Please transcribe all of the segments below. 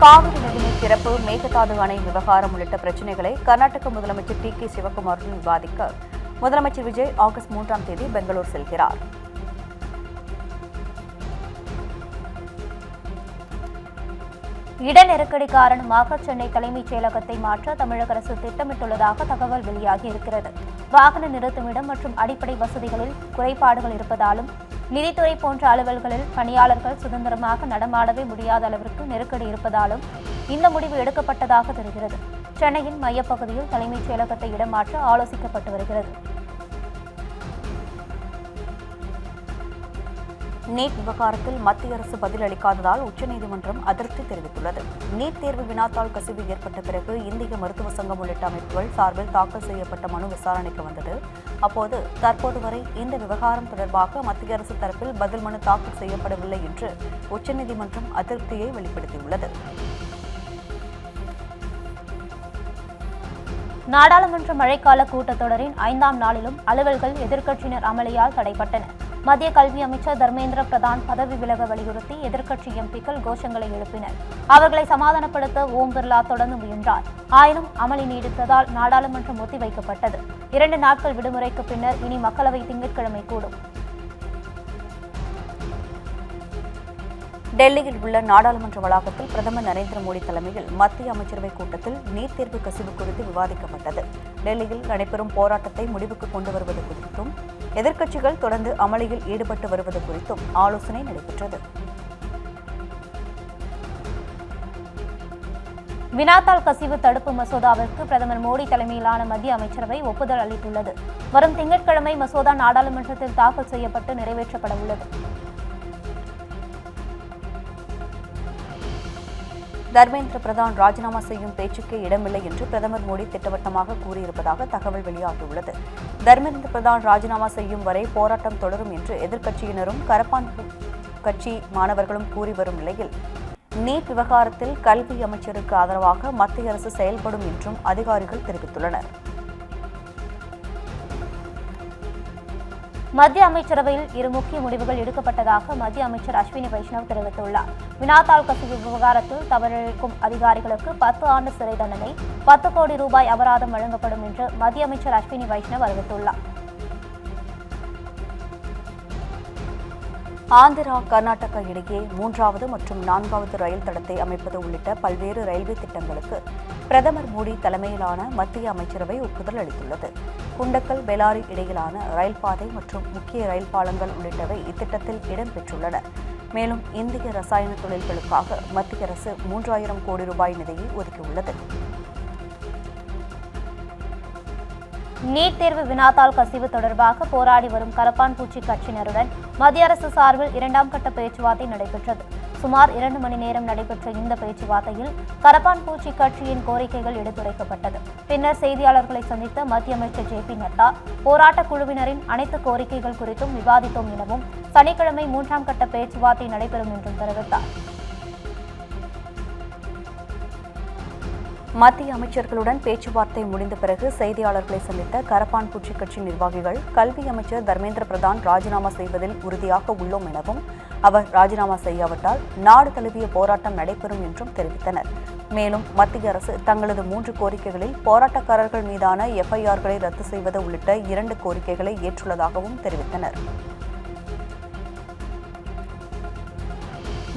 காவிரி நதிநீர் திறப்பு, மேகதாது அணை விவகாரம் உள்ளிட்ட பிரச்சினைகளை கர்நாடக முதலமைச்சர் டி.கே. சிவக்குமாருடன் விவாதிக்க முதலமைச்சர் விஜய் ஆகஸ்ட் 3ஆம் தேதி பெங்களூர் செல்கிறார். இட நெருக்கடி காரணமாக சென்னை தலைமைச் செயலகத்தை மாற்ற தமிழக அரசு திட்டமிட்டுள்ளதாக தகவல் வெளியாகியிருக்கிறது. வாகன நிறுத்துமிடம் மற்றும் அடிப்படை வசதிகளில் குறைபாடுகள் இருப்பதாலும் நிதித்துறை போன்ற அலுவல்களில் பணியாளர்கள் சுதந்திரமாக நடமாடவே முடியாத அளவிற்கு நெருக்கடி இருப்பதாலும் இந்த முடிவு எடுக்கப்பட்டதாக தெரிகிறது. சென்னையின் மையப்பகுதியில் தலைமைச் செயலகத்தை இடமாற்ற ஆலோசிக்கப்பட்டு வருகிறது. நீட் விவகாரத்தில் மத்திய அரசு பதிலளிக்காததால் உச்சநீதிமன்றம் அதிருப்தி தெரிவித்துள்ளது. நீட் தேர்வு வினாத்தாள் கசிவு ஏற்பட்ட பிறகு இந்திய மருத்துவ சங்கம் உள்ளிட்ட அமைப்புகள் சார்பில் தாக்கல் செய்யப்பட்ட மனு விசாரணைக்கு வந்தது. அப்போது தற்போது வரை இந்த விவகாரம் தொடர்பாக மத்திய அரசு தரப்பில் பதில் மனு தாக்கல் செய்யப்படவில்லை என்று உச்சநீதிமன்றம் அதிருப்தியை வெளிப்படுத்தியுள்ளது. நாடாளுமன்ற மழைக்கால கூட்டத்தொடரின் 5ஆம் நாளிலும் அலுவல்கள் எதிர்க்கட்சியினர் அமளியால் தடைப்பட்டன. மத்திய கல்வி அமைச்சர் தர்மேந்திர பிரதான் பதவி விலக வலியுறுத்தி எதிர்க்கட்சி எம்பிக்கள் கோஷங்களை எழுப்பினர். அவர்களை சமாதானப்படுத்த ஓம் பிர்லா தொடர்ந்து முயன்றார். ஆயினும் அமளி நீடித்ததால் நாடாளுமன்றம் ஒத்திவைக்கப்பட்டது. 2 நாட்கள் விடுமுறைக்கு பின்னர் இனி மக்களவை திங்கட்கிழமை கூடும். டெல்லியில் உள்ள நாடாளுமன்ற வளாகத்தில் பிரதமர் நரேந்திர மோடி தலைமையில் மத்திய அமைச்சரவைக் கூட்டத்தில் நீட் தேர்வு கசிவு குறித்து விவாதிக்கப்பட்டது. டெல்லியில் நடைபெறும் போராட்டத்தை முடிவுக்கு கொண்டு வருவது குறித்தும் எதிர்க்கட்சிகள் தொடர்ந்து அமளியில் ஈடுபட்டு வருவது குறித்தும் ஆலோசனை நடைபெற்றது. வினாத்தாள் கசிவு தடுப்பு மசோதாவிற்கு பிரதமர் மோடி தலைமையிலான மத்திய அமைச்சரவை ஒப்புதல் அளித்துள்ளது. வரும் திங்கட்கிழமை மசோதா நாடாளுமன்றத்தில் தாக்கல் செய்யப்பட்டு நிறைவேற்றப்பட உள்ளது. தர்மேந்திர பிரதான் ராஜினாமா செய்யும் பேச்சுக்கே இடமில்லை என்று பிரதமர் மோடி திட்டவட்டமாக கூறியிருப்பதாக தகவல் வெளியாகியுள்ளது. தர்மேந்திர பிரதான் ராஜினாமா செய்யும் வரை போராட்டம் தொடரும் என்று எதிர்க்கட்சியினரும் கரப்பான் கட்சி மாணவர்களும் கூறி வரும் நிலையில் நீட் விவகாரத்தில் கல்வி அமைச்சருக்கு ஆதரவாக மத்திய அரசு செயல்படும் என்றும் அதிகாரிகள் தெரிவித்துள்ளனர். மத்திய அமைச்சரவையில் 2 முக்கிய முடிவுகள் எடுக்கப்பட்டதாக மத்திய அமைச்சர் அஸ்வினி வைஷ்ணவ் தெரிவித்துள்ளார். வினாத்தாள் கசிவு விவகாரத்தில் தவறிழைக்கும் அதிகாரிகளுக்கு 10 ஆண்டு சிறை தண்டனை, 10 கோடி ரூபாய் அபராதம் வழங்கப்படும் என்று மத்திய அமைச்சர் அஸ்வினி வைஷ்ணவ் அறிவித்துள்ளார். ஆந்திரா, கர்நாடகா இடையே 3வது மற்றும் 4வது ரயில் தடத்தை அமைப்பது உள்ளிட்ட பல்வேறு ரயில்வே திட்டங்களுக்கு பிரதமர் மோடி தலைமையிலான மத்திய அமைச்சரவை ஒப்புதல் அளித்துள்ளது. குண்டக்கல், பெலாரி இடையிலான ரயில் பாதை மற்றும் முக்கிய ரயில் பாலங்கள் உள்ளிட்டவை இத்திட்டத்தில் இடம்பெற்றுள்ளன. மேலும் இந்திய ரசாயன தொழில்களுக்காக மத்திய அரசு 3000 கோடி ரூபாய் நிதியை ஒதுக்கியுள்ளது. நீட் தேர்வு வினாத்தாள் கசிவு தொடர்பாக போராடி வரும் கரப்பான் பூச்சி கட்சியினருடன் மத்திய அரசு சார்பில் 2ஆம் கட்ட பேச்சுவார்த்தை நடைபெற்றது. சுமார் 2 மணி நேரம் நடைபெற்ற இந்த பேச்சுவார்த்தையில் கரப்பான் பூச்சி கட்சியின் கோரிக்கைகள் எடுத்துரைக்கப்பட்டது. பின்னர் செய்தியாளர்களை சந்தித்த மத்திய அமைச்சர் ஜே.பி. நட்டா, போராட்டக் குழுவினரின் அனைத்து கோரிக்கைகள் குறித்தும் விவாதித்தோம் எனவும் சனிக்கிழமை 3ஆம் கட்ட பேச்சுவார்த்தை நடைபெறும் என்றும் தெரிவித்தார். மத்திய அமைச்சர்களுடன் பேச்சுவார்த்தை முடிந்த பிறகு செய்தியாளர்களை சந்தித்த கரப்பான் பூச்சி கட்சி நிர்வாகிகள் கல்வி அமைச்சர் தர்மேந்திர பிரதான் ராஜினாமா செய்வதில் உறுதியாக உள்ளோம் எனவும் அவர் ராஜினாமா செய்யாவிட்டால் நாடு தழுவிய போராட்டம் நடைபெறும் என்றும் தெரிவித்தனர். மேலும் மத்திய அரசு தங்களது 3 கோரிக்கைகளில் போராட்டக்காரர்கள் மீதான எஃப்ஐஆர்களை ரத்து செய்வது உள்ளிட்ட 2 கோரிக்கைகளை ஏற்றுள்ளதாகவும் தெரிவித்தனர்.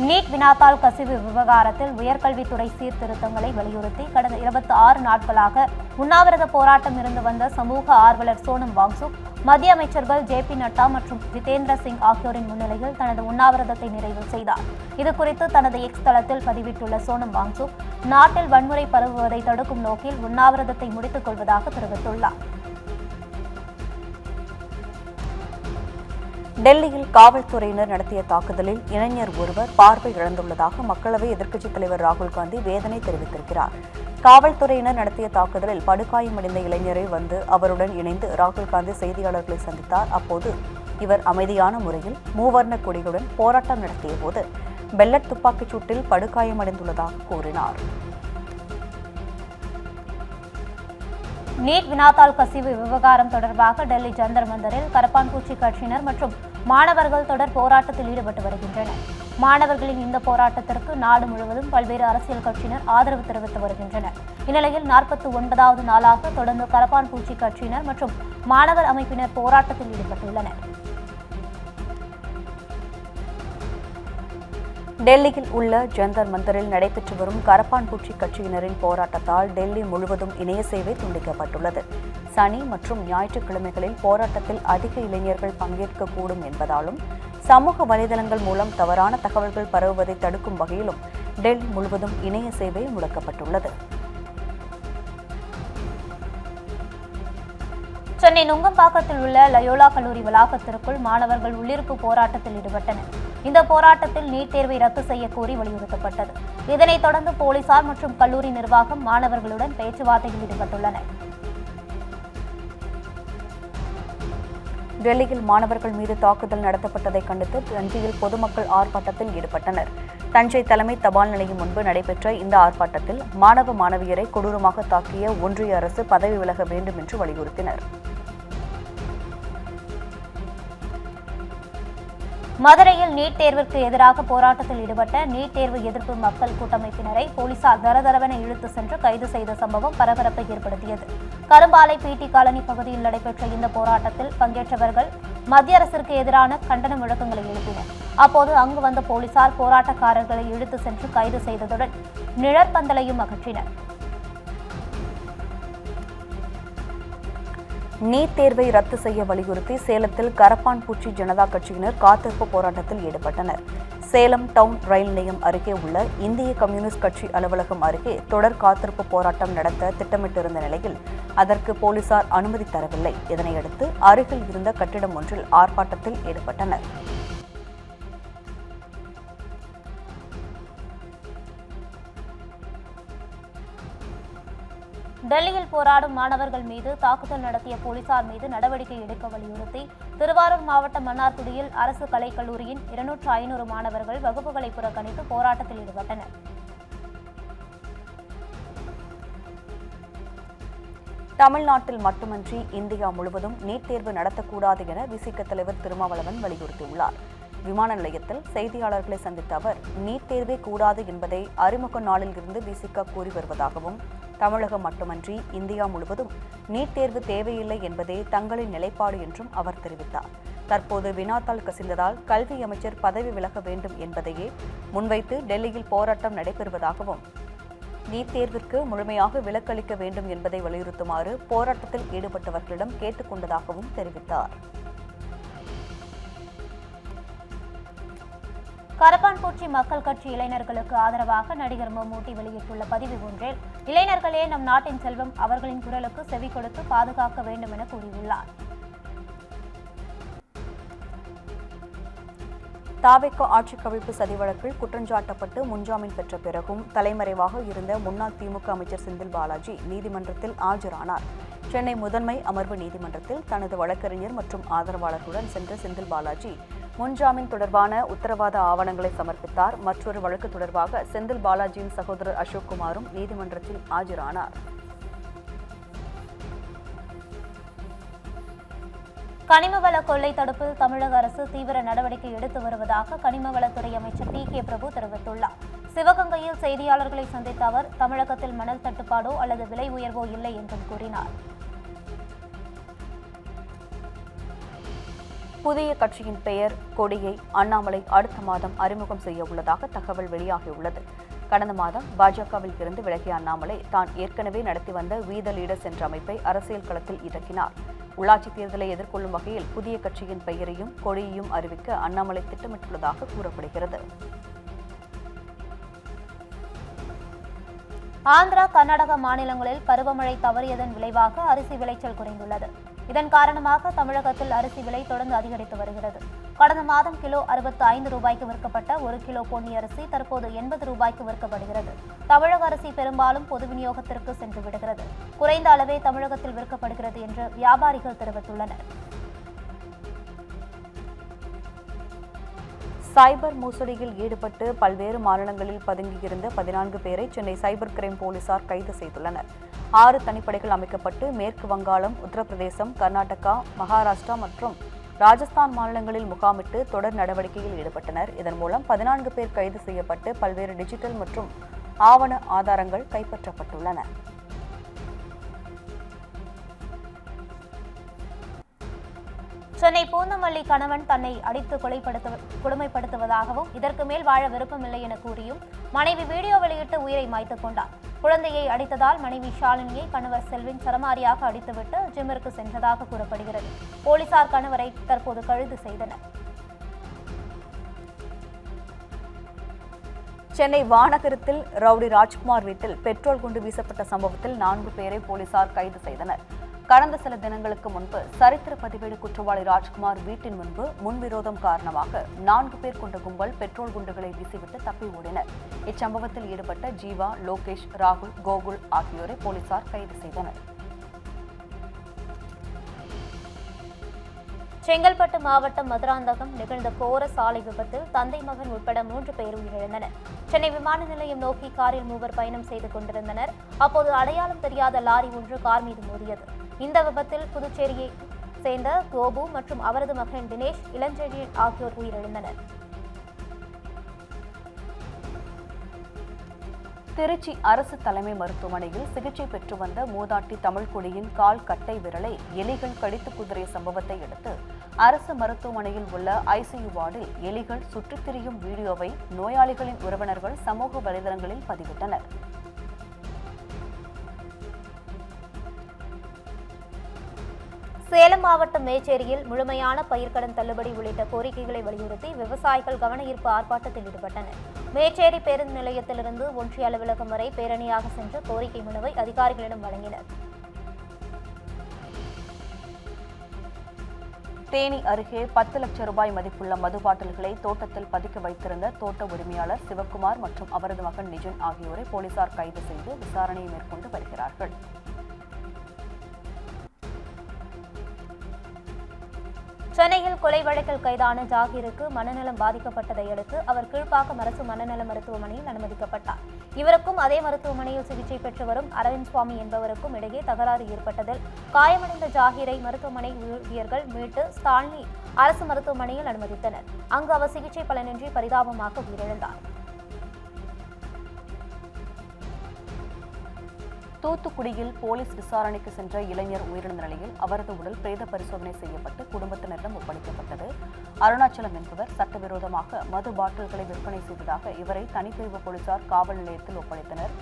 நீட் வினாத்தாள் கசிவு விவகாரத்தில் உயர்கல்வித்துறை சீர்திருத்தங்களை வலியுறுத்தி கடந்த 26 நாட்களாக உண்ணாவிரத போராட்டம் இருந்து வந்த சமூக ஆர்வலர் சோனம் வாங்சுக் மத்திய அமைச்சர்கள் ஜே.பி. நட்டா மற்றும் ஜிதேந்திர சிங் ஆகியோரின் முன்னிலையில் தனது உண்ணாவிரதத்தை நிறைவு செய்தார். இதுகுறித்து தனது எக்ஸ் தளத்தில் பதிவிட்டுள்ள சோனம் வாங்சுக், நாட்டில் வன்முறை பரவுவதை தடுக்கும் நோக்கில் உண்ணாவிரதத்தை முடித்துக் கொள்வதாக தெரிவித்துள்ளார். டெல்லியில் காவல்துறையினர் நடத்திய தாக்குதலில் இளைஞர் ஒருவர் பார்வை இழந்துள்ளதாக மக்களவை எதிர்க்கட்சித் தலைவர் ராகுல் காந்தி வேதனை தெரிவித்திருக்கிறார். காவல்துறையினர் நடத்திய தாக்குதலில் படுகாயமடைந்த இளைஞரை வந்து அவருடன் இணைந்து ராகுல் காந்தி செய்தியாளர்களை சந்தித்தார். அப்போது இவர் அமைதியான முறையில் மூவர்ண கொடிகளுடன் போராட்டம் நடத்திய போது பெல்லட் துப்பாக்கிச் சூட்டில் படுகாயமடைந்துள்ளதாக கூறினார். நீட் வினாத்தாள் கசிவு விவகாரம் தொடர்பாக டெல்லி ஜந்தர் மந்தரில் கரப்பான்பூச்சி கட்சியினர் மற்றும் மாணவர்கள் தொடர் போராட்டத்தில் ஈடுபட்டு வருகின்றனர். மாணவர்களின் இந்த போராட்டத்திற்கு நாடு முழுவதும் பல்வேறு அரசியல் கட்சியினர் ஆதரவு தெரிவித்து வருகின்றனர். இந்நிலையில் 49வது நாளாக தொடர்ந்து கரப்பான் பூச்சி கட்சியினர் மற்றும் மாணவர் அமைப்பினர் போராட்டத்தில் ஈடுபட்டுள்ளனர். டெல்லியில் உள்ள ஜந்தர் மந்தரில் நடைபெற்று வரும் கரப்பான் பூச்சி கட்சியினரின் போராட்டத்தால் டெல்லி முழுவதும் இணைய சேவை துண்டிக்கப்பட்டுள்ளது. சனி மற்றும் ஞாயிற்றுக்கிழமைகளில் போராட்டத்தில் அதிக இளைஞர்கள் பங்கேற்கக்கூடும் என்பதாலும் சமூக வலைதளங்கள் மூலம் தவறான தகவல்கள் பரவுவதை தடுக்கும் வகையிலும் டெல்லி முழுவதும் இணைய சேவை முடக்கப்பட்டுள்ளது. சென்னை நுங்கம்பாக்கத்தில் உள்ள லயோலா கல்லூரி வளாகத்திற்குள் மாணவர்கள் உள்ளிருப்பு போராட்டத்தில் ஈடுபட்டனர். இந்த போராட்டத்தில் நீட் தேர்வை ரத்து செய்ய கோரி வலியுறுத்தப்பட்டது. இதனைத் தொடர்ந்து போலீசார் மற்றும் கல்லூரி நிர்வாகம் மாணவர்களுடன் பேச்சுவார்த்தையில் ஈடுபட்டுள்ளனர். டெல்லியில் மாணவர்கள் மீது தாக்குதல் நடத்தப்பட்டதை கண்டித்து தஞ்சையில் பொதுமக்கள் ஆர்ப்பாட்டத்தில் ஈடுபட்டனர். தஞ்சை தலைமை தபால் நிலையம் முன்பு நடைபெற்ற இந்த ஆர்ப்பாட்டத்தில் மாணவ மாணவியரை கொடூரமாக தாக்கிய ஒன்றிய அரசு பதவி விலக வேண்டும் என்று வலியுறுத்தினர். மதுரையில் நீட் தேர்விற்கு எதிராக போராட்டத்தில் ஈடுபட்ட நீட் தேர்வு எதிர்ப்பு மக்கள் கூட்டமைப்பினரை போலீசார் தரதரவென இழுத்து சென்று கைது செய்த சம்பவம் பரபரப்பை ஏற்படுத்தியது. கரும்பாலை பிடி காலனி பகுதியில் நடைபெற்ற இந்த போராட்டத்தில் பங்கேற்றவர்கள் மத்திய அரசிற்கு எதிரான கண்டன முழக்கங்களை எழுப்பினர். அப்போது அங்கு வந்த போலீசார் போராட்டக்காரர்களை இழுத்து சென்று கைது செய்ததுடன் நிழற்பந்தலையும் அகற்றினர். நீட் தேர்வை ரத்து செய்ய வலியுறுத்தி சேலத்தில் கரப்பான் பூச்சி ஜனதா கட்சியினர் காத்திருப்பு போராட்டத்தில் ஈடுபட்டனர். சேலம் டவுன் ரயில் நிலையம் அருகே உள்ள இந்திய கம்யூனிஸ்ட் கட்சி அலுவலகம் அருகே தொடர் காத்திருப்பு போராட்டம் நடத்த திட்டமிட்டிருந்த நிலையில் அதற்கு போலீசார் அனுமதி தரவில்லை. இதனையடுத்து அருகில் இருந்த கட்டிடம் ஒன்றில் ஆர்ப்பாட்டத்தில் ஈடுபட்டனர். டெல்லியில் போராடும் மாணவர்கள் மீது தாக்குதல் நடத்திய போலீசார் மீது நடவடிக்கை எடுக்க வலியுறுத்தி திருவாரூர் மாவட்டம் மன்னார்குடியில் அரசு கலைக்கல்லூரியின் 200 மாணவர்கள் வகுப்புகளை புறக்கணித்து போராட்டத்தில் ஈடுபட்டனர். தமிழ்நாட்டில் மட்டுமின்றி இந்தியா முழுவதும் நீட் தேர்வு நடத்தக்கூடாது என விசிக தலைவர் திருமாவளவன் வலியுறுத்தியுள்ளார். விமான நிலையத்தில் செய்தியாளர்களை சந்தித்த அவர் நீட் தேர்வே கூடாது என்பதை அறிமுக நாளில் இருந்து விசிக கூறி வருவதாகவும் தமிழகம் மட்டுமன்றி இந்தியா முழுவதும் நீட் தேர்வு தேவையில்லை என்பதே தங்களின் நிலைப்பாடு என்றும் அவர் தெரிவித்தார். தற்போது வினாத்தாள் கசிந்ததால் கல்வி அமைச்சர் பதவி விலக வேண்டும் என்பதையே முன்வைத்து டெல்லியில் போராட்டம் நடைபெறுவதாகவும் நீட் தேர்விற்கு முழுமையாக விலக்களிக்க வேண்டும் என்பதை வலியுறுத்துமாறு போராட்டத்தில் ஈடுபட்டவர்களிடம் கேட்டுக் கொண்டதாகவும் தெரிவித்தார். கரப்பான்பூச்சி மக்கள் கட்சி இளைஞர்களுக்கு ஆதரவாக நடிகர் மம்முட்டி வெளியிட்டுள்ள பதிவு ஒன்றில் இளைஞர்களே நம் நாட்டின் செல்வம், அவர்களின் குரலுக்கு செவி கொடுத்து பாதுகாக்க வேண்டும் என கூறியுள்ளார். தாவேகா ஆட்சி கவிழ்ப்பு சதி வழக்கில் குற்றஞ்சாட்டப்பட்டு முன்ஜாமீன் பெற்ற பிறகும் தலைமறைவாக இருந்த முன்னாள் திமுக அமைச்சர் செந்தில் பாலாஜி நீதிமன்றத்தில் ஆஜரானார். சென்னை முதன்மை அமர்வு நீதிமன்றத்தில் தனது வழக்கறிஞர் மற்றும் ஆதரவாளர்களுடன் சென்ற செந்தில் பாலாஜி முன்ஜாமீன் தொடர்பான உத்தரவாத ஆவணங்களை சமர்ப்பித்தார். மற்றொரு வழக்கு தொடர்பாக செந்தில் பாலாஜியின் சகோதரர் அசோக் குமாரும் நீதிமன்றத்தில் ஆஜரானார். கனிமவள கொள்ளை தடுப்பில் தமிழக அரசு தீவிர நடவடிக்கை எடுத்து வருவதாக கனிமவளத்துறை அமைச்சர் டி.கே. பிரபு தெரிவித்துள்ளார். சிவகங்கையில் செய்தியாளர்களை சந்தித்த அவர் தமிழகத்தில் மணல் தட்டுப்பாடோ அல்லது விலை உயர்வோ இல்லை என்றும் கூறினார். புதிய கட்சியின் பெயர் கொடியை அண்ணாமலை அடுத்த மாதம் அறிமுகம் செய்ய உள்ளதாக தகவல் வெளியாகியுள்ளது. கடந்த மாதம் பாஜகவில் இருந்து விலகிய அண்ணாமலை தான் ஏற்கனவே நடத்தி வந்த வி த லீடர்ஸ் என்ற அமைப்பை அரசியல் களத்தில் இறக்கினார். உள்ளாட்சி தேர்தலை எதிர்கொள்ளும் வகையில் புதிய கட்சியின் பெயரையும் கொடியையும் அறிவிக்க அண்ணாமலை திட்டமிட்டுள்ளதாக கூறப்படுகிறது. ஆந்திரா, கர்நாடக மாநிலங்களில் பருவமழை தவறியதன் விளைவாக அரிசி விளைச்சல் குறைந்துள்ளது. இதன் காரணமாக தமிழகத்தில் அரிசி விலை தொடர்ந்து அதிகரித்து வருகிறது. கடந்த மாதம் கிலோ 65 ரூபாய்க்கு விற்கப்பட்ட 1 கிலோ பொன்னி அரிசி தற்போது 80 ரூபாய்க்கு விற்கப்படுகிறது. தமிழக அரிசி பெரும்பாலும் பொது விநியோகத்திற்கு சென்று விடுகிறது. குறைந்த அளவே தமிழகத்தில் விற்கப்படுகிறது என்று வியாபாரிகள் தெரிவித்துள்ளனர். சைபர் மோசடியில் ஈடுபட்டு பல்வேறு மாநிலங்களில் பதுங்கியிருந்த 14 பேரை சென்னை சைபர் கிரைம் போலீசார் கைது செய்துள்ளனர். 6 தனிப்படைகள் அமைக்கப்பட்டு மேற்கு வங்காளம், உத்தரப்பிரதேசம், கர்நாடகா, மகாராஷ்டிரா மற்றும் ராஜஸ்தான் மாநிலங்களில் முகாமிட்டு தொடர் நடவடிக்கையில் ஈடுபட்டனர். இதன் மூலம் 14 பேர் கைது செய்யப்பட்டு பல்வேறு டிஜிட்டல் மற்றும் ஆவண ஆதாரங்கள் கைப்பற்றப்பட்டுள்ளன. சென்னை பூந்தமல்லி கணவன் தன்னை அடித்து கொடுமைப்படுத்துவதாகவும் இதற்கு மேல் வாழ விருப்பமில்லை என கூறியும் மனைவி வீடியோ வெளியிட்டு உயிரை மாய்த்துக் கொண்டார். குழந்தையை அடித்ததால் மனைவி ஷாலினியை கணவர் செல்வின் சரமாரியாக அடித்துவிட்டு ஜிம்மிற்கு சென்றதாக கூறப்படுகிறது. போலீசார் கணவரை தற்போது கைது செய்தனர். சென்னை வானகரத்தில் ரவுடி ராஜ்குமார் வீட்டில் பெட்ரோல் குண்டு வீசப்பட்ட சம்பவத்தில் 4 பேரை போலீசார் கைது செய்தனர். கடந்த சில தினங்களுக்கு முன்பு சரித்திர பதிவேடு குற்றவாளி ராஜ்குமார் வீட்டின் முன்பு முன்விரோதம் காரணமாக 4 பேர் கொண்ட கும்பல் பெட்ரோல் குண்டுகளை வீசிவிட்டு தப்பி ஓடினர். இச்சம்பவத்தில் ஈடுபட்ட ஜீவா, லோகேஷ், ராகுல், கோகுல் ஆகியோரை போலீசார் கைது செய்தனர். செங்கல்பட்டு மாவட்டம் மதுராந்தகம் நிகழ்ந்த கோர சாலை விபத்தில் தந்தை மகன் உட்பட 3 பேர் உயிரிழந்தனர். சென்னை விமான நிலையம் நோக்கி காரில் 3 பயணம் செய்து கொண்டிருந்தனர். அப்போது அடையாளம் தெரியாத லாரி ஒன்று கார் மீது மோதியது. இந்த விபத்தில் புதுச்சேரியை சேர்ந்த கோபு மற்றும் அவரது மகன் தினேஷ், இளஞ்செழியன் ஆகியோர் உயிரிழந்தனர். திருச்சி அரசு தலைமை மருத்துவமனையில் சிகிச்சை பெற்று வந்த மூதாட்டி தமிழ்குடியின் கால் கட்டை விரலை எலிகள் கடித்து குதறிய சம்பவத்தை அடுத்து அரசு மருத்துவமனையில் உள்ள ஐசியு வார்டில் எலிகள் சுற்றித் திரியும் வீடியோவை நோயாளிகளின் உறவினர்கள் சமூக வலைதளங்களில் பதிவிட்டனர். சேலம் மாவட்டம் மேச்சேரியில் முழுமையான பயிர்க்கடன் தள்ளுபடி உள்ளிட்ட கோரிக்கைகளை வலியுறுத்தி விவசாயிகள் கவனஈர்ப்பு ஆர்ப்பாட்டத்தில் ஈடுபட்டனர். மேச்சேரி பேருந்து நிலையத்திலிருந்து ஒன்றிய அலுவலகம் வரை பேரணியாக சென்று கோரிக்கை மனுவை அதிகாரிகளிடம் வழங்கினர். தேனி அருகே 10 லட்சம் ரூபாய் மதிப்புள்ள மது பாட்டில்களை தோட்டத்தில் பதுக்கி வைத்திருந்த தோட்ட உரிமையாளர் சிவக்குமார் மற்றும் அவரது மகன் நிஜன் ஆகியோரை போலீசார் கைது செய்து விசாரணையை மேற்கொண்டு வருகிறார்கள். சென்னையில் கொலை வழக்கில் கைதான ஜாகீருக்கு மனநலம் பாதிக்கப்பட்டதை அடுத்து அவர் கீழ்ப்பாக்கம் அரசு மனநல மருத்துவமனையில் அனுமதிக்கப்பட்டார். இவருக்கும் அதே மருத்துவமனையில் சிகிச்சை பெற்று வரும் அரவிந்த் சுவாமி என்பவருக்கும் இடையே தகராறு ஏற்பட்டதில் காயமடைந்த ஜாகீரை மருத்துவமனை ஊழியர்கள் மீட்டு ஸ்டான்லி அரசு மருத்துவமனையில் அனுமதித்தனர். அங்கு அவர் சிகிச்சை பலனின்றி பரிதாபமாக உயிரிழந்தார். தூத்துக்குடியில் போலீஸ் விசாரணைக்கு சென்ற இளைஞர் உயிரிழந்த நிலையில் அவரது உடல் பிரேத பரிசோதனை செய்யப்பட்டு குடும்பத்தினரிடம் ஒப்படைக்கப்பட்டது. அருணாச்சலம் என்பவர் சட்டவிரோதமாக மது பாட்டில்களை விற்பனை செய்ததாக இவரை தனிப்பிரிவு போலீசார் காவல் நிலையத்தில் ஒப்படைத்தனர்.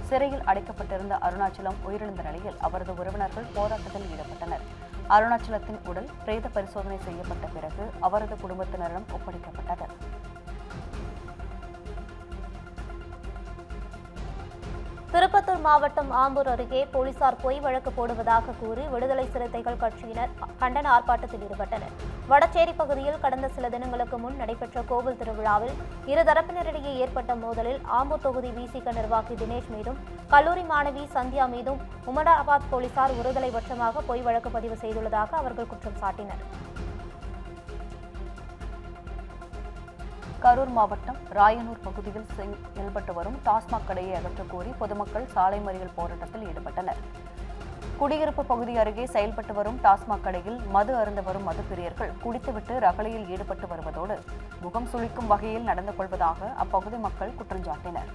சிறையில் அடைக்கப்பட்டிருந்த அருணாச்சலம் உயிரிழந்த நிலையில் அவரது உறவினர்கள் போராட்டத்தில் ஈடுபட்டனர். அருணாச்சலத்தின் உடல் பிரேத பரிசோதனை செய்யப்பட்ட பிறகு அவரது குடும்பத்தினரிடம் ஒப்படைக்கப்பட்டது. திருப்பத்தூர் மாவட்டம் ஆம்பூர் அருகே போலீசார் பொய் வழக்கு போடுவதாக கூறி விடுதலை சிறுத்தைகள் கட்சியினர் கண்டன ஆர்ப்பாட்டத்தில் ஈடுபட்டனர். வடச்சேரி பகுதியில் கடந்த சில தினங்களுக்கு முன் நடைபெற்ற கோவில் திருவிழாவில் இருதரப்பினரிடையே ஏற்பட்ட மோதலில் ஆம்பூர் தொகுதி விசிக நிர்வாகி தினேஷ் மீதும் கல்லூரி மாணவி சந்தியா மீதும் உமராபாத் போலீசார் ஒருதலை பட்சமாக பொய் வழக்கு பதிவு செய்துள்ளதாக அவர்கள் குற்றம் சாட்டினர். கரூர் மாவட்டம் ராயனூர் பகுதியில் செயல்பட்டு வரும் டாஸ்மாக் கடையை அகற்றக் கோரி பொதுமக்கள் சாலை மறியல் போராட்டத்தில் ஈடுபட்டனர். குடியிருப்பு பகுதி அருகே செயல்பட்டு வரும் டாஸ்மாக் கடையில் மது அருந்த வரும் மதுப்பிரியர்கள் குடித்துவிட்டு ரகளையில் ஈடுபட்டு வருவதோடு முகம் சுளிக்கும் வகையில் நடந்து கொள்வதாக அப்பகுதி மக்கள் குற்றம் சாட்டினர்.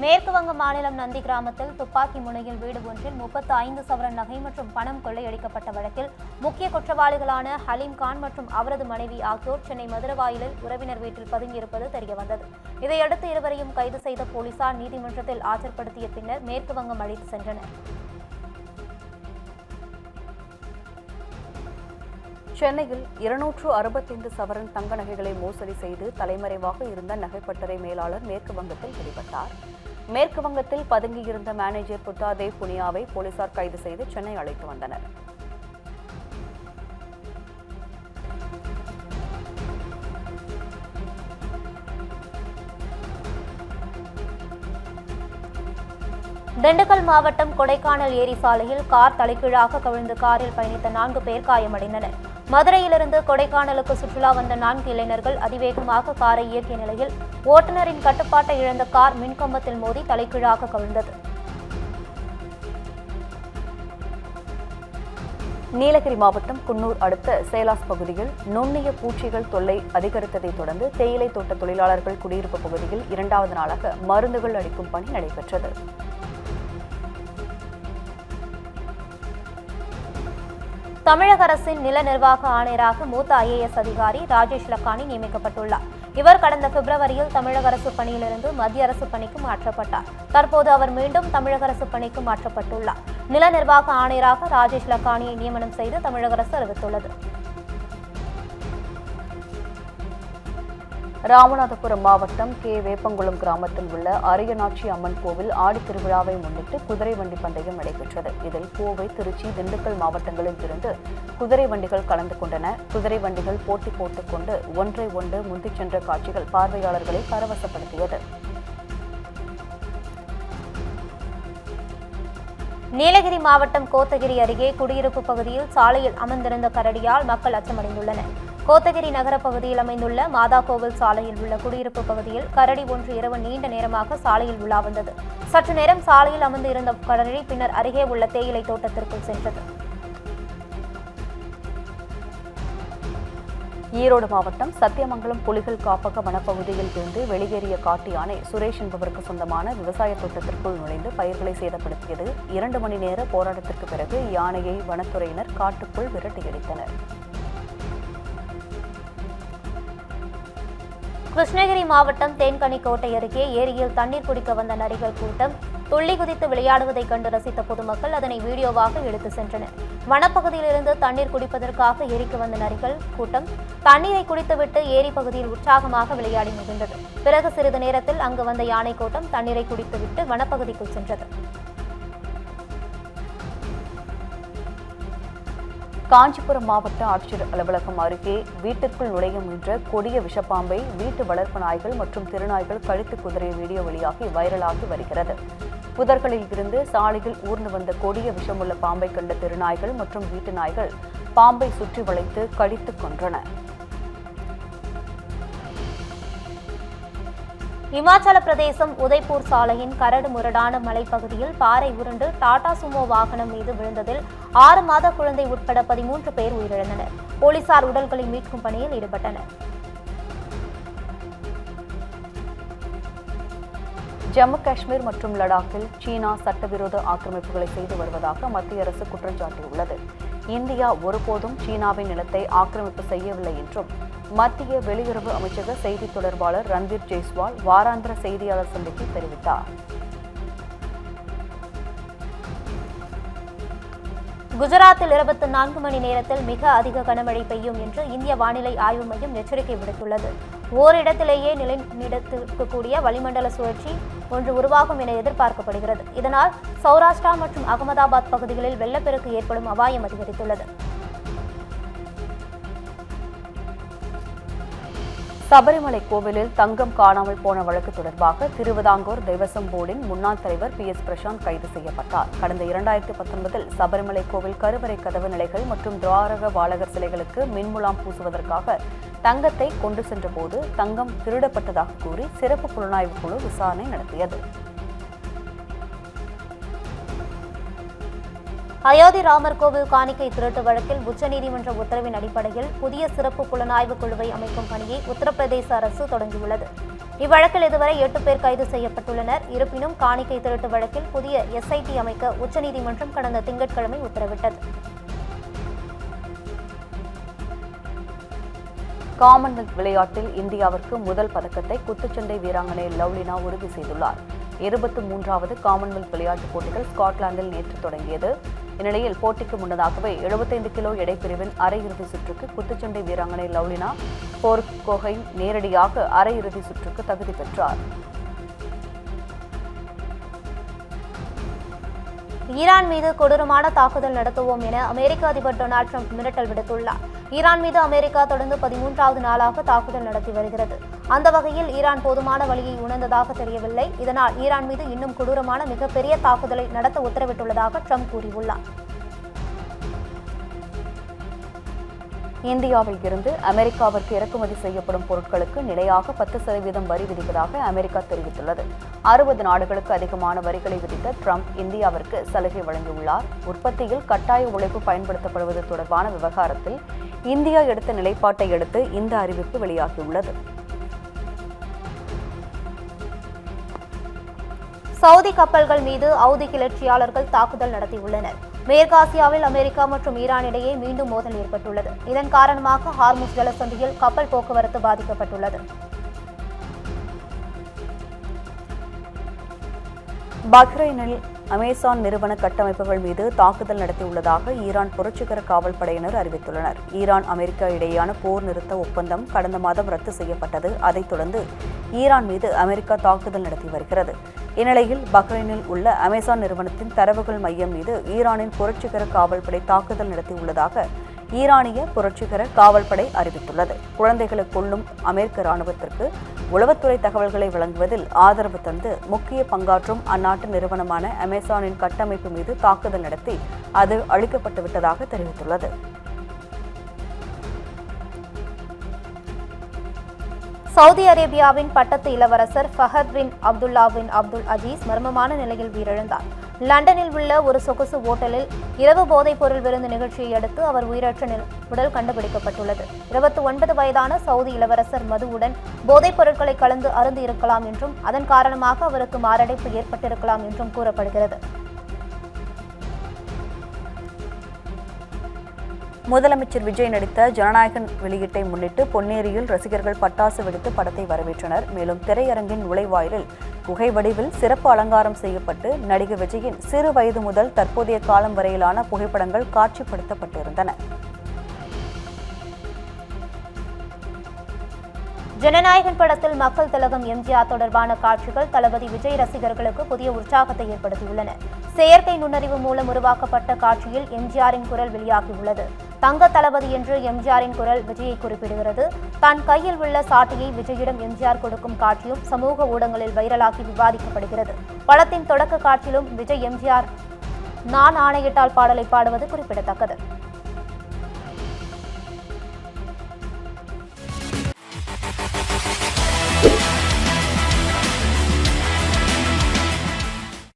மேற்கு வங்க மாநிலம் நந்தி கிராமத்தில் துப்பாக்கி முனையில் வீடு ஒன்றில் 35 சவரன் நகை மற்றும் பணம் கொள்ளையடிக்கப்பட்ட வழக்கில் முக்கிய குற்றவாளிகளான ஹலீம் கான் மற்றும் அவரது மனைவி ஆகியோர் சென்னை மதுரவாயிலில் உறவினர் வீட்டில் பதுங்கியிருப்பது தெரியவந்தது. இதையடுத்து இருவரையும் கைது செய்த போலீசார் நீதிமன்றத்தில் ஆஜர்படுத்திய பின்னர் மேற்கு வங்கம் அழைத்து சென்றனர். சென்னையில் 265 சவரன் தங்க நகைகளை மோசடி செய்து தலைமறைவாக இருந்த நகைப்பட்டறை மேலாளர் மேற்கு வங்கத்தில் பிடிபட்டார். மேற்கு வங்கத்தில் பதுங்கியிருந்த மேனேஜர் புட்டாதேவ் புனியாவை போலீசார் கைது செய்து சென்னை அழைத்து வந்தனர். திண்டுக்கல் மாவட்டம் கொடைக்கானல் ஏரி சாலையில் கார் தலைகீழாக கவிழ்ந்து காரில் பயணித்த 4 பேர் காயமடைந்தனர். மதுரையிலிருந்து கொடைக்கானலுக்கு சுற்றுலா வந்த 4 இளைஞர்கள் அதிவேகமாக காரை இயக்கிய நிலையில் ஓட்டுநரின் கட்டுப்பாட்டை இழந்த கார் மின்கம்பத்தில் மோதி தலைகீழாக கவிழ்ந்தது. நீலகிரி மாவட்டம் குன்னூர் அடுத்த சேலாஸ் பகுதியில் நுண்ணிய பூச்சிகள் தொல்லை அதிகரித்ததைத் தொடர்ந்து தேயிலை தோட்ட தொழிலாளர்கள் குடியிருப்பு பகுதியில் 2வது நாளாக மருந்துகள் அளிக்கும் பணி நடைபெற்றது. தமிழக அரசின் நில நிர்வாக ஆணையராக மூத்த IAS அதிகாரி ராஜேஷ் லக்கானி நியமிக்கப்பட்டுள்ளார். இவர் கடந்த பிப்ரவரியில் தமிழக அரசு பணியிலிருந்து மத்திய அரசு பணிக்கு மாற்றப்பட்டார். தற்போது அவர் மீண்டும் தமிழக அரசு பணிக்கு மாற்றப்பட்டுள்ளார். நில நிர்வாக ஆணையராக ராஜேஷ் லக்கானியை நியமனம் செய்து தமிழக அரசு அறிவித்துள்ளது. ராமநாதபுரம் மாவட்டம் வேப்பங்குளம் கிராமத்தில் உள்ள அரியநாச்சி அம்மன் கோவில் ஆடித்திருவிழாவை முன்னிட்டு குதிரை வண்டி பந்தயம் நடைபெற்றது. இதில் கோவை, திருச்சி, திண்டுக்கல் மாவட்டங்களில் இருந்து குதிரை வண்டிகள் கலந்து கொண்டன. குதிரை வண்டிகள் போட்டி போட்டுக் கொண்டு ஒன்றை ஒன்று முந்திச் சென்ற காட்சிகள் பார்வையாளர்களை பரவசப்படுத்தியது. நீலகிரி மாவட்டம் கோத்தகிரி அருகே குடியிருப்பு பகுதியில் சாலையில் அமர்ந்திருந்த கரடியால் மக்கள் அச்சமடைந்துள்ளனர். கோத்தகிரி நகர பகுதியில் அமைந்துள்ள மாதா கோவில் சாலையில் உள்ள குடியிருப்பு பகுதியில் கரடி ஒன்று இரவு நீண்ட நேரமாக சாலையில் உலா வந்தது. சற்று நேரம் சாலையில் அமர்ந்து இருந்த கரடி பின்னர் அருகே உள்ள தேயிலை தோட்டத்திற்குள் சென்றது. ஈரோடு மாவட்டம் சத்தியமங்கலம் புலிகள் காப்பக வனப்பகுதியில் இருந்து வெளியேறிய காட்டு யானை சுரேஷ் என்பவருக்கு சொந்தமான விவசாய தோட்டத்திற்குள் நுழைந்து பயிர்களை சேதப்படுத்தியது. 2 மணி நேர போராட்டத்திற்கு பிறகு யானையை வனத்துறையினர் காட்டுக்குள் விரட்டியடித்தனர். கிருஷ்ணகிரி மாவட்டம் தேன்கனிக்கோட்டை அருகே ஏரியில் தண்ணீர் குடிக்க வந்த நரிகள் கூட்டம் துள்ளி குதித்து விளையாடுவதைக் கண்டு ரசித்த பொதுமக்கள் அதனை வீடியோவாக எடுத்து சென்றனர். வனப்பகுதியிலிருந்து தண்ணீர் குடிப்பதற்காக ஏரிக்கு வந்த நரிகள் கூட்டம் தண்ணீரை குடித்துவிட்டு ஏரி பகுதியில் உற்சாகமாக விளையாடி மகிழ்ந்தது. பிறகு சிறிது நேரத்தில் அங்கு வந்த யானை கூட்டம் தண்ணீரை குடித்துவிட்டு வனப்பகுதிக்குள் சென்றது. காஞ்சிபுரம் மாவட்ட ஆட்சியர் அலுவலகம் அருகே வீட்டிற்குள் நுழைய முயன்ற கொடிய விஷப்பாம்பை வீட்டு வளர்ப்பு நாய்கள் மற்றும் திருநாய்கள் கழித்து குதறிய வீடியோ வெளியாகி வைரலாகி வருகிறது. புதர்களில் இருந்து சாலையில் ஊர்ந்து வந்த கொடிய விஷமுள்ள பாம்பை கண்ட திருநாய்கள் மற்றும் வீட்டு நாய்கள் பாம்பை சுற்றி வளைத்து கடித்துக் கொன்றன. இமாச்சல பிரதேசம் உதய்பூர் சாலையின் கரடு முரடான மலைப்பகுதியில் பாறை உருண்டு டாடா சுமோ வாகனம் மீது விழுந்ததில் 6 மாத குழந்தை உட்பட 13 பேர் உயிரிழந்தனர். போலீசார் உடல்களை மீட்கும் பணியில் ஈடுபட்டனர். ஜம்மு காஷ்மீர் மற்றும் லடாக்கில் சீனா சட்டவிரோத ஆக்கிரமிப்புகளை செய்து வருவதாக மத்திய அரசு குற்றம் சாட்டியுள்ளது. இந்தியா ஒருபோதும் சீனாவின் நிலத்தை ஆக்கிரமிப்பு செய்யவில்லை என்றும் மத்திய வெளியுறவு அமைச்சக செய்தி தொடர்பாளர் ரன்தீர் ஜெய்ஸ்வால் வாராந்திர செய்தியாளர் சந்திப்பில் தெரிவித்தார். குஜராத்தில் 24 மணி நேரத்தில் மிக அதிக கனமழை பெய்யும் என்று இந்திய வானிலை ஆய்வு மையம் எச்சரிக்கை விடுத்துள்ளது. ஓரிடத்திலேயே நிலைநிறுத்தக்கூடிய வளிமண்டல சுழற்சி ஒன்று உருவாகும் என எதிர்பார்க்கப்படுகிறது. இதனால் சௌராஷ்டிரா மற்றும் அகமதாபாத் பகுதிகளில் வெள்ளப்பெருக்கு ஏற்படும் அபாயம் அதிகரித்துள்ளது. சபரிமலை கோவிலில் தங்கம் காணாமல் போன வழக்கு தொடர்பாக திருவிதாங்கூர் தேவசம் போர்டின் முன்னாள் தலைவர் PS பிரசாந்த் கைது செய்யப்பட்டார். கடந்த 2019இல் சபரிமலை கோவில் கருவறை கதவு நிலைகள் மற்றும் துவாரக பாலகர் சிலைகளுக்கு மின்முலாம் பூசுவதற்காக தங்கத்தை கொண்டு சென்றபோது தங்கம் திருடப்பட்டதாக கூறி சிறப்பு புலனாய்வு குழு விசாரணை நடத்தியது. அயோத்தி ராமர் கோவில் காணிக்கை திருட்டு வழக்கில் உச்சநீதிமன்ற உத்தரவின் அடிப்படையில் புதிய சிறப்பு புலனாய்வு குழுவை அமைக்கும் பணியை உத்தரப்பிரதேச அரசு தொடங்கியுள்ளது. இவ்வழக்கில் இதுவரை 8 பேர் கைது செய்யப்பட்டுள்ளனர். இருப்பினும் காணிக்கை திருட்டு வழக்கில் புதிய SIT அமைக்க உச்சநீதிமன்றம் கடந்த திங்கட்கிழமை உத்தரவிட்டது. காமன்வெல்த் விளையாட்டில் இந்தியாவிற்கு முதல் பதக்கத்தை குத்துச்சண்டை வீராங்கனை லவ்லினா உறுதி செய்துள்ளார். 23வது காமன்வெல்த் விளையாட்டுப் போட்டிகள் ஸ்காட்லாந்தில் நேற்று தொடங்கியது. இந்நிலையில் போட்டிக்கு முன்னதாகவே 75 கிலோ எடைப்பிரிவின் அரையிறுதி சுற்றுக்கு குத்துச்சண்டை வீராங்கனை லவ்லினா போர்கோஹென் நேரடியாக அரையிறுதி சுற்றுக்கு தகுதி பெற்றார். ஈரான் மீது கொடூரமான தாக்குதல் நடத்துவோம் என அமெரிக்க அதிபர் டொனால்டு ட்ரம்ப் மிரட்டல் விடுத்துள்ளார். ஈரான் மீது அமெரிக்கா தொடர்ந்து 13வது நாளாக தாக்குதல் நடத்தி வருகிறது. அந்த வகையில் ஈரான் போதுமான வலியை உணர்ந்ததாக தெரியவில்லை. இதனால் ஈரான் மீது இன்னும் கொடூரமான மிகப்பெரிய தாக்குதலை நடத்த உத்தரவிட்டுள்ளதாக ட்ரம்ப் கூறியுள்ளார். இந்தியாவில் இருந்து அமெரிக்காவிற்கு இறக்குமதி செய்யப்படும் பொருட்களுக்கு நிலையாக 10% வரி விதிப்பதாக அமெரிக்கா தெரிவித்துள்ளது. 60 நாடுகளுக்கு அதிகமான வரிகளை விதித்த ட்ரம்ப் இந்தியாவிற்கு சலுகை வழங்கியுள்ளார். உற்பத்தியில் கட்டாய உழைப்பு பயன்படுத்தப்படுவது தொடர்பான விவகாரத்தில் இந்தியா எடுத்த நிலைப்பாட்டை அடுத்து இந்த அறிவிப்பு வெளியாகியுள்ளது. சவுதி கப்பல்கள் மீது ஹவுதி கிளர்ச்சியாளர்கள் தாக்குதல் நடத்தியுள்ளனர். மேற்காசியாவில் அமெரிக்கா மற்றும் ஈரான் இடையே மீண்டும் மோதல் ஏற்பட்டுள்ளது. இதன் காரணமாக ஹார்முஸ் ஜலசந்தியில் கப்பல் போக்குவரத்து பாதிக்கப்பட்டுள்ளது. பஹ்ரைனில் அமேசான் நிறுவன கட்டமைப்புகள் மீது தாக்குதல் நடத்தியுள்ளதாக ஈரான் புரட்சிகர காவல் படையினர் அறிவித்துள்ளனர். ஈரான் அமெரிக்கா இடையேயான போர் நிறுத்த ஒப்பந்தம் கடந்த மாதம் ரத்து செய்யப்பட்டது. அதைத் தொடர்ந்து ஈரான் மீது அமெரிக்கா தாக்குதல் நடத்தி வருகிறது. இந்நிலையில் பஹ்ரைனில் உள்ள அமேசான் நிறுவனத்தின் தரவுகள் மையம் மீது ஈரானின் புரட்சிகர காவல்படை தாக்குதல் நடத்தியுள்ளதாக ஈரானிய புரட்சிகர காவல்படை அறிவித்துள்ளது. குழந்தைகளை கொல்லும் அமெரிக்க ராணுவத்திற்கு உளவுத்துறை தகவல்களை வழங்குவதில் ஆதரவு தந்து முக்கிய பங்காற்றும் அந்நாட்டு நிறுவனமான அமேசானின் கட்டமைப்பு மீது தாக்குதல் நடத்தி அது அழிக்கப்பட்டுவிட்டதாக தெரிவித்துள்ளது. சவுதி அரேபியாவின் பட்டத்து இளவரசர் ஃபஹத் பின் அப்துல்லா பின் அப்துல் அஜீஸ் மர்மமான நிலையில் உயிரிழந்தார். லண்டனில் உள்ள ஒரு சொகுசு ஓட்டலில் இரவு போதைப் பொருள் விருந்து நிகழ்ச்சியை அடுத்து அவர் உயிரற்ற உடல் கண்டுபிடிக்கப்பட்டுள்ளது. 29 வயதான சவுதி இளவரசர் மதுவுடன் போதைப் பொருட்களை கலந்து அருந்து இருக்கலாம் என்றும் அதன் காரணமாக அவருக்கு மாரடைப்பு ஏற்பட்டிருக்கலாம் என்றும் கூறப்படுகிறது. முதலமைச்சர் விஜய் நடித்த ஜனநாயகன் வெளியீட்டை முன்னிட்டு பொன்னேரியில் ரசிகர்கள் பட்டாசு வெடித்து படத்தை வரவேற்றனர். மேலும் திரையரங்கின் நுழைவாயிலில் குகை வடிவில் சிறப்பு அலங்காரம் செய்யப்பட்டு நடிகர் விஜயின் சிறு வயது முதல் தற்போதைய காலம் வரையிலான புகைப்படங்கள் காட்சிப்படுத்தப்பட்டிருந்தன. ஜனநாயகன் படத்தில் மக்கள் திலகம் எம்ஜிஆர் தொடர்பான காட்சிகள் தளபதி விஜய் ரசிகர்களுக்கு புதிய உற்சாகத்தை ஏற்படுத்தியுள்ளன. செயற்கை நுண்ணறிவு மூலம் உருவாக்கப்பட்ட காட்சியில் எம்ஜிஆரின் குரல் வெளியாகியுள்ளது. தங்க தளபதி என்று எம்ஜிஆரின் குரல் விஜயை குறிப்பிடுகிறது. தன் கையில் உள்ள சாட்டையை விஜயிடம் எம்ஜிஆர் கொடுக்கும் காட்சியும் சமூக ஊடகங்களில் வைரலாகி விவாதிக்கப்படுகிறது. படத்தின் தொடக்க காட்சியிலும் விஜய் எம்ஜிஆர் நான் ஆணையிட்டால் பாடலை பாடுவது குறிப்பிடத்தக்கது.